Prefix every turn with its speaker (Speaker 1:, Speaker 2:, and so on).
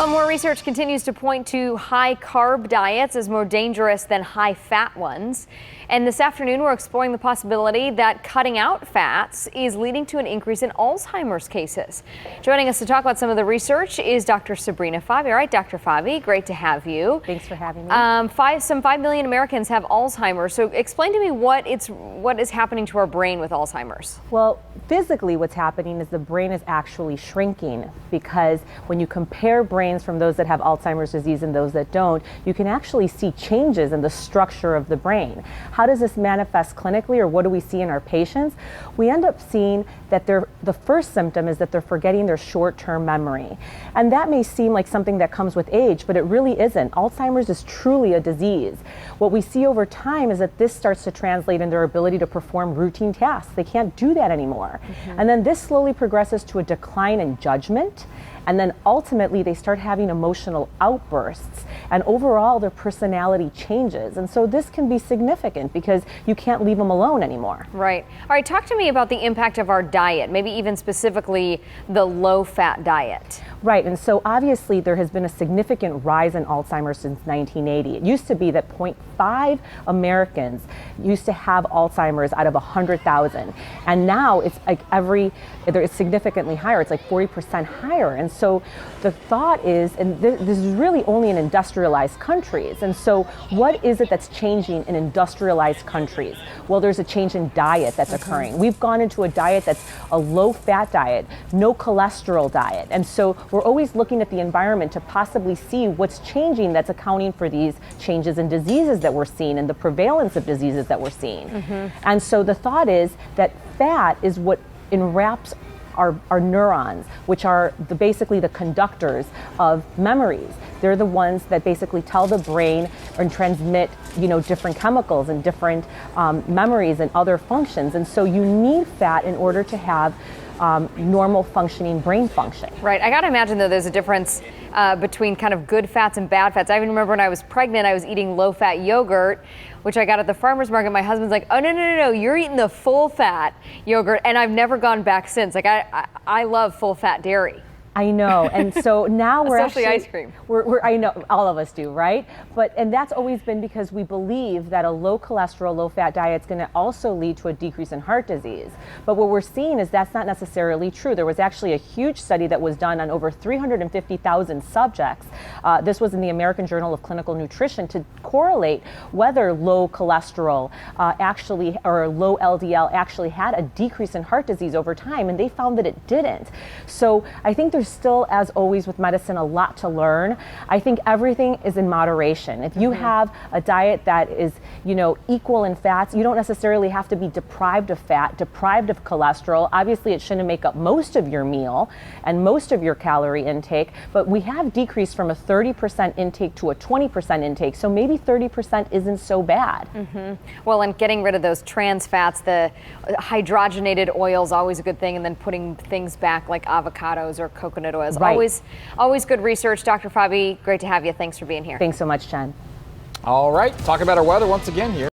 Speaker 1: Well, more research continues to point to high carb diets as more dangerous than high fat ones. And this afternoon, we're exploring the possibility that cutting out fats is leading to an increase in Alzheimer's cases. Joining us to talk about some of the research is Dr. Sabrina Fabi. All right, Dr. Fabi, great to have you.
Speaker 2: Thanks for having me.
Speaker 1: Some 5 million Americans have Alzheimer's. So explain to me what is happening to our brain with Alzheimer's.
Speaker 2: Well, physically what's happening is the brain is actually shrinking, because when you compare brains from those that have Alzheimer's disease and those that don't, you can actually see changes in the structure of the brain. How does this manifest clinically, or what do we see in our patients? We end up seeing that the first symptom is that they're forgetting their short-term memory. And that may seem like something that comes with age, but it really isn't. Alzheimer's is truly a disease. What we see over time is that this starts to translate in their ability to perform routine tasks. They can't do that anymore. And then this slowly progresses to a decline in judgment. And then ultimately they start having emotional outbursts, and overall their personality changes. And so this can be significant because you can't leave them alone anymore.
Speaker 1: Right. All right, talk to me about the impact of our diet, maybe even specifically the low-fat diet.
Speaker 2: Right, and so obviously there has been a significant rise in Alzheimer's since 1980. It used to be that 0.5 Americans used to have Alzheimer's out of 100,000. And now it's like it's significantly higher. It's like 40% higher. And so the thought is, and this is really only in industrialized countries. And so what is it that's changing in industrialized countries? Well, there's a change in diet that's occurring. We've gone into a diet that's a low-fat diet, no cholesterol diet. And so we're always looking at the environment to possibly see what's changing that's accounting for these changes in diseases that we're seeing and the prevalence of diseases that we're seeing. And so the thought is that fat is what enwraps our neurons, which are basically the conductors of memories. They're the ones that basically tell the brain and transmit, different chemicals and different memories and other functions. And so you need fat in order to have normal functioning brain function.
Speaker 1: Right. I got to imagine, though, there's a difference between kind of good fats and bad fats. I even remember when I was pregnant, I was eating low-fat yogurt, which I got at the farmer's market. My husband's like, oh, no, you're eating the full-fat yogurt. And I've never gone back since. Like, I love full-fat dairy.
Speaker 2: I know, and so now we're
Speaker 1: especially
Speaker 2: actually,
Speaker 1: ice cream.
Speaker 2: I know, all of us do, right? And that's always been because we believe that a low cholesterol, low fat diet is going to also lead to a decrease in heart disease. But what we're seeing is that's not necessarily true. There was actually a huge study that was done on over 350,000 subjects. This was in the American Journal of Clinical Nutrition, to correlate whether low cholesterol or low LDL actually had a decrease in heart disease over time, and they found that it didn't. So I think there's still, as always with medicine, a lot to learn. I think everything is in moderation. If you have a diet that is, equal in fats, you don't necessarily have to be deprived of fat, deprived of cholesterol. Obviously, it shouldn't make up most of your meal and most of your calorie intake, but we have decreased from a 30% intake to a 20% intake, so maybe 30% isn't so bad.
Speaker 1: Well, and getting rid of those trans fats, the hydrogenated oils, always a good thing, and then putting things back like avocados or coconut oils.
Speaker 2: Right.
Speaker 1: Always good research. Dr. Fabi, great to have you. Thanks for being here.
Speaker 2: Thanks so much, Jen.
Speaker 3: All right, talk about our weather once again here.